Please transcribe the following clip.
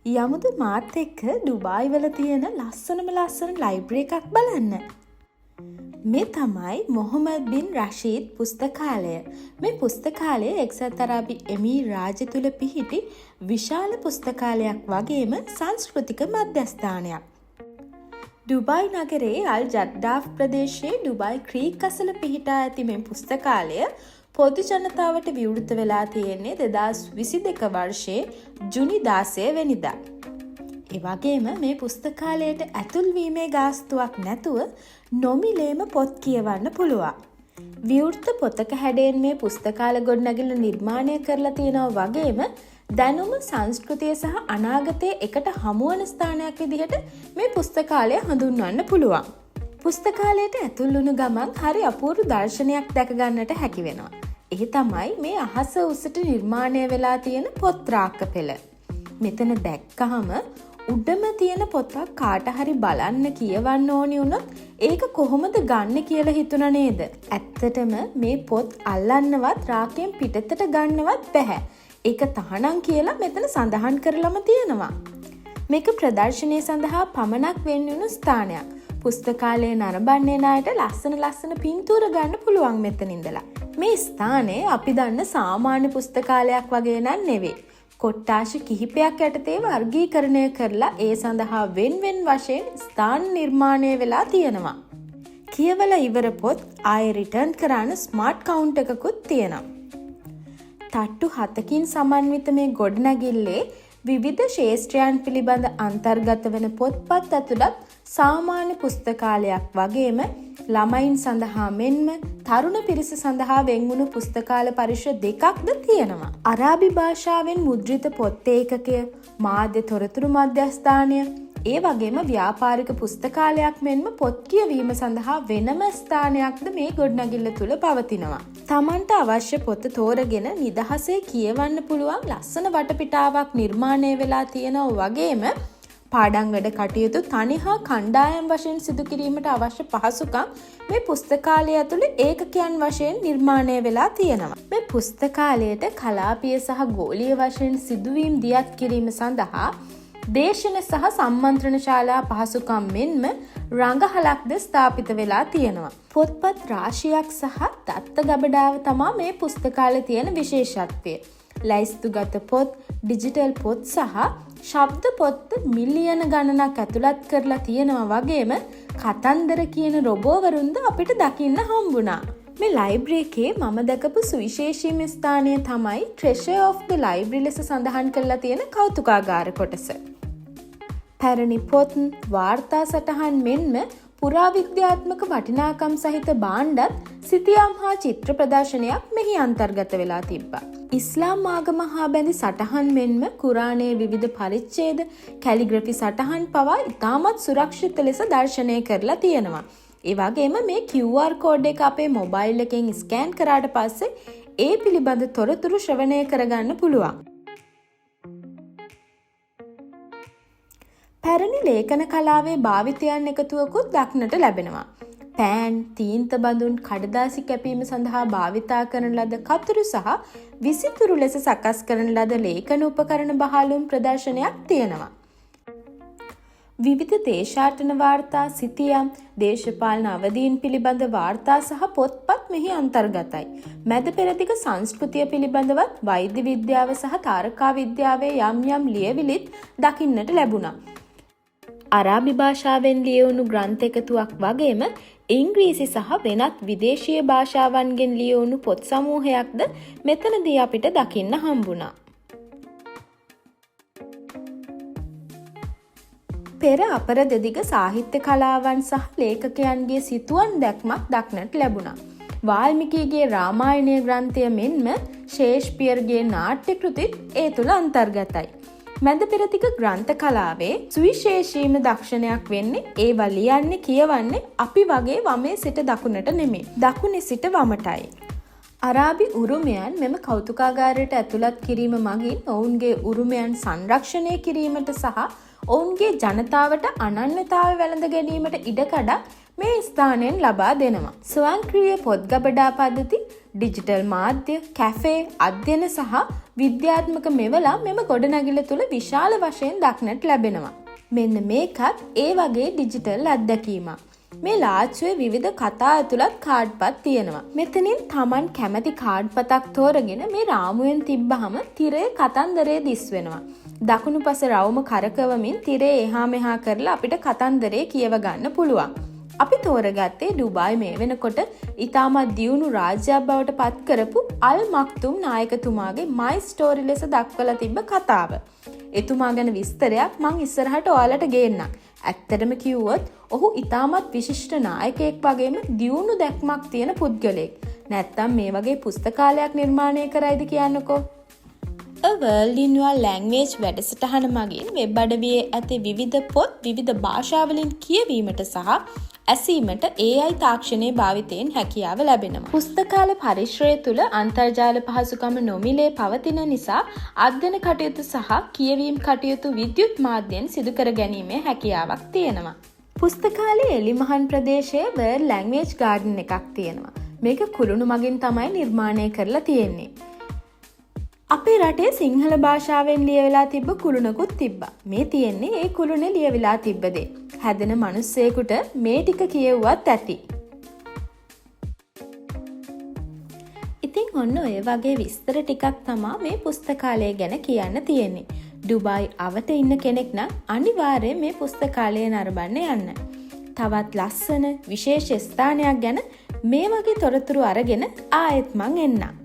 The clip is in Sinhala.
යමුද මාත් එක්ක ඩුබායි වල තියෙන ලස්සනම ලස්සන ලයිබ්‍රරි එකක් බලන්න. මේ තමයි මොහමඩ් බින් රෂීද් පුස්තකාලය. මේ පුස්තකාලය එක්සත් අරාබි එමිරාජ්‍ය තුල පිහිටි විශාල පුස්තකාලයක් වගේම සංස්කෘතික මධ්‍යස්ථානයක්. ඩුබායි නගරයේ අල් ජඩ්ඩාෆ් ප්‍රදේශයේ ඩුබායි ක්‍රීක් අසල පිහිටා ඇති මේ පුස්තකාලය පොදු ජනතාවට විවෘත වෙලා තියෙන්නේ 2022 වර්ෂයේ ජුනි 16 වෙනිදා. ඒ වගේම මේ පුස්තකාලයට ඇතුල් වීමේ ගාස්තුවක් නැතුව නොමිලේම පොත් කියවන්න පුළුවන්. විවෘත පොතක හැඩයෙන් මේ පුස්තකාල ගොඩනැගිල්ල නිර්මාණය කරලා තියෙනවා වගේම දැනුම සංස්කෘතිය සහ අනාගතයේ එකට හමුවන ස්ථානයක් විදිහට මේ පුස්තකාලය හඳුන්වන්න පුළුවන්. පුස්තකාලයට ඇතුල් වුණු ගමන් හරි අපූර්ව දර්ශනයක් දැක ගන්නට හැකි වෙනවා. ඒ තමයි මේ අහස උසට නිර්මාණය වෙලා තියෙන පොත් රාක්ක පෙළ. මෙතන දැක්කහම උඩම තියෙන පොතක් කාට හරි බලන්න කියවන්න ඕනි වුණොත් ඒක කොහොමද ගන්න කියලා හිතුණා නේද? ඇත්තටම මේ පොත් අල්ලන්නවත් රාක්කයෙන් පිටතට ගන්නවත් බැහැ. ඒක තහනම් කියලා මෙතන සඳහන් කරලම තියෙනවා. මේක ප්‍රදර්ශනය සඳහා පමණක් වෙන්වුණු ස්ථානයක්. පුස්තකාලයේ නරඹන්නේ ණයට ලස්සන පින්තූර ගන්න පුළුවන් මෙතන ඉඳලා. මේ ස්ථානයේ අපි දන්න සාමාන්‍ය පුස්තකාලයක් වගේ නන් නෙවෙයි. කොට්ටාශ කිහිපයක් යටතේ වර්ගීකරණය කරලා ඒ සඳහා වෙන් වශයෙන් ස්ථාන නිර්මාණය වෙලා තියෙනවා. කියවලා ඉවර පොත් ආයෙ රිටර්න් කරන්න ස්මාර්ට් කවුන්ට් එකකුත් තියෙනවා. තට්ටු 7කින් සමන්විත මේ ගොඩනැගිල්ලේ විවිධ ශේෂ්ත්‍රයන් පිළිබඳ අන්තර්ගත වන පොත්පත් ඇතුළත් සාමාන්‍ය පුස්තකාලයක් වගේම ළමයින් සඳහා මෙන්ම තරුණ පිරිස සඳහා වෙන්වුණු පුස්තකාල පරිශ්‍ර දෙකක්ද තියෙනවා. අරාබි භාෂාවෙන් මුද්‍රිත පොත් ඒකකය, මාධ්‍ය තොරතුරු මධ්‍යස්ථානය, ඒ වගේම ව්‍යාපාරික පුස්තකාලයක් මෙන්ම පොත් කියවීම සඳහා වෙනම ස්ථානයක්ද මේ ගොඩනැගිල්ල තුල පවතිනවා. තමන්ට අවශ්‍ය පොත තෝරගෙන නිදහසේ කියවන්න පුළුවන් ලස්සන වටපිටාවක් නිර්මාණය වෙලා තියෙනවා වගේම පාඩම් වැඩ කටයුතු තනිහා කණ්ඩායම් වශයෙන් සිදු කිරීමට අවශ්‍ය පහසුකම් මේ පුස්තකාලය ඇතුළේ ඒකකයන් වශයෙන් නිර්මාණය වෙලා තියෙනවා. මේ පුස්තකාලයට කලාපීය සහ ගෝලීය වශයෙන් සිදුවීම් දියත් කිරීම සඳහා දේශන සහ සම්මන්ත්‍රණ ශාලා පහසුකම් මෙන්ම රඟහලක්ද ස්ථාපිත වෙලා තියෙනවා. පොත්පත් රාශියක් සහ දත්ත ගබඩාව තමා මේ පුස්තකාලේ තියෙන විශේෂත්වය. ලැයිස්තුගත පොත්, ඩිජිටල් පොත් සහ ශබ්ද පොත් මිලියන ගණනක් ඇතුළත් කරලා තියෙනවා වගේම කතන්දර කියන රොබෝවරුන්ද අපිට දකින්න හම්බුණා. මේ ලයිබ්‍රරි එකේ මම දැකපු සුවිශේෂීම ස්ථානය තමයි Treasure of the Library ලෙස සඳහන් කරලා තියෙන කෞතුකාගාර කොටස. පැරණි පොත්, වාර්තා සටහන් මෙන්ම පුරාවිද්‍යාත්මක වටිනාකම් සහිත භාණ්ඩත් සිතියම් හා චිත්‍ර ප්‍රදර්ශනයක් මෙහි අන්තර්ගත වෙලා තිබ්බා. ඉස්ලාම් ආගම හා බැඳි සටහන් මෙන්ම කුරානයේ විවිධ පරිච්ඡේද, කැලිග්‍රැෆි සටහන් පවා ඉතාමත් සුරක්ෂිත ලෙස දර්ශනය කරලා තියෙනවා. ඒ වගේම මේ QR කෝඩ් එක අපේ මොබයිල් එකෙන් ස්කෑන් කරාට පස්සේ ඒ පිළිබඳ තොරතුරු ශ්‍රවණය කරගන්න පුළුවන්. පැරණි ලේඛන කලාවේ භාවිතයන් එකතුවකුත් දක්නට ලැබෙනවා. පෑන්, තීන්ත බඳුන්, කඩදාසි කැපීම සඳහා භාවිතා කරන ලද කතුරු සහ විසිතුරු ලෙස සකස් කරන ලද ලේඛන උපකරණ බහලුම් ප්‍රදර්ශනයක් තියෙනවා. විවිධ දේශාටන වාර්තා, සිතියම්, දේශපාලන අවදීන් පිළිබඳ වාර්තා සහ පොත්පත් මෙහි අන්තර්ගතයි. මැද පෙරදිග සංස්කෘතිය පිළිබඳවත් වෛද්‍ය විද්‍යාව සහ තාරකා විද්‍යාවේ යම් ලියවිලිත් දකින්නට ලැබුණා. අරාබි භාෂාවෙන් ලියවුණු ග්‍රන්ථ එකතුවක් වගේම ඉංග්‍රීසි සහ වෙනත් විදේශීය භාෂාවන්ගෙන් ලියවුණු පොත් සමූහයක්ද මෙතනදී අපිට දකින්න හම්බුණා. පෙර අපර දෙදිග සාහිත්‍ය කලාවන් සහ ලේඛකයන්ගේ සිතුවම් දැක්මක් දක්නට ලැබුණා. වාල්මීකිගේ රාමායනය ග්‍රන්ථය මෙන්ම ශේක්ස්පියර්ගේ නාට්‍ය කෘතිත් ඒ තුළ අන්තර්ගතයි. මැද පෙරදිග ග්‍රන්ථ කලාවේ සුවිශේෂීම දක්ෂණයක් වෙන්නේ ඒවා ලියන්නේ කියවන්නේ අපි වගේ වමේ සිට දකුණට නෙමෙයි. දකුණේ සිට වමටයි. අරාබි උරුමයන් මෙම කෞතුකාගාරයට ඇතුළත් කිරීම මගින් ඔවුන්ගේ උරුමයන් සංරක්ෂණය කිරීමට සහ ඔවුන්ගේ ජනතාවට අනන්‍යතාවය වැළඳ ගැනීමට ඉඩකඩක් මේ ස්ථානයෙන් ලබා දෙනවා. ස්වයංක්‍රීය පොත් ගබඩා පද්ධති, ඩිජිටල් මාධ්‍ය, කැෆේ, අධ්‍යයන සහ විද්‍යාත්මක මෙවලා මෙම ගොඩනැගිල්ල තුළ විශාල වශයෙන් දක්නට ලැබෙනවා. මෙන්න මේකත් ඒ වගේ ඩිජිටල් අත්දැකීමක්. මේ ලාච්චුවේ විවිධ කතා ඇතුළත් කාඩ්පත් තියෙනවා. මෙතනින් Taman කැමති කාඩ්පතක් තෝරගෙන මේ රාමුවෙන් තිබ්බහම තිරේ කතන්දරේ දිස් වෙනවා. දකුණු පස රවුම කරකවමින් තිරේ එහා මෙහා කරලා අපිට කතන්දරේ කියව ගන්න පුළුවන්. අපි තෝරගත්තේ ඩුබායි මේ වෙනකොට ඉතාමත් දියුණු රාජ්‍යයක් බවට පත් කරපු අල් මක්තුම් නායකතුමාගේ මයි ස්ටෝරි ලෙස දක්වලා තිබ්බ කතාව. එතුමා ගැන විස්තරයක් මං ඉස්සරහට ඔයාලට ගේන්නම්. ඇත්තටම කිව්වොත් ඔහු ඉතාමත් විශිෂ්ට නායකයෙක් වගේම දියුණු දැක්මක් තියෙන පුද්ගලයෙක්. නැත්තම් මේ වගේ පුස්තකාලයක් නිර්මාණය කරයිද කියන්නකෝ. A World in Your Language වැඩසටහන මගින් වෙබ් අඩවියේ ඇති විවිධ පොත් විවිධ භාෂාවලින් කියවීමට සහ ඇසීමට AI තාක්ෂණයේ භාවිතයෙන් හැකියාව ලැබෙනවා. පුස්තකාල පරිශ්‍රය තුළ අන්තර්ජාල පහසුකම නොමිලේ පවතින නිසා අධ්‍යයන කටයුතු සහ කියවීම් කටයුතු විද්‍යුත් මාධ්‍යයෙන් සිදු කර ගැනීමේ හැකියාවක් තියෙනවා. පුස්තකාලයේ එලිමහන් ප්‍රදේශයේ World Language Garden එකක් තියෙනවා. මේක කුළුණු මගින් තමයි නිර්මාණය කරලා තියෙන්නේ. අපේ රටේ සිංහල භාෂාවෙන් ලියවිලා තිබ්බ කුළුණකුත් තිබ්බා. මේ තියෙන්නේ ඒ කුළුණේ ලියවිලා තිබ්බ දේ. හැදෙන මිනිස්සෙකුට මේ ටික කියෙව්වත් ඇති. ඉතින් ඔන්න ඔය වගේ විස්තර ටිකක් තමා මේ පුස්තකාලය ගැන කියන්න තියෙන්නේ. ඩුබායි අවට ඉන්න කෙනෙක් නම් අනිවාර්යයෙන් මේ පුස්තකාලය නරඹන්න යන්න. තවත් ලස්සන විශේෂ ස්ථානයක් ගැන මේ වගේ තොරතුරු අරගෙන ආයෙත් මං එන්නම්.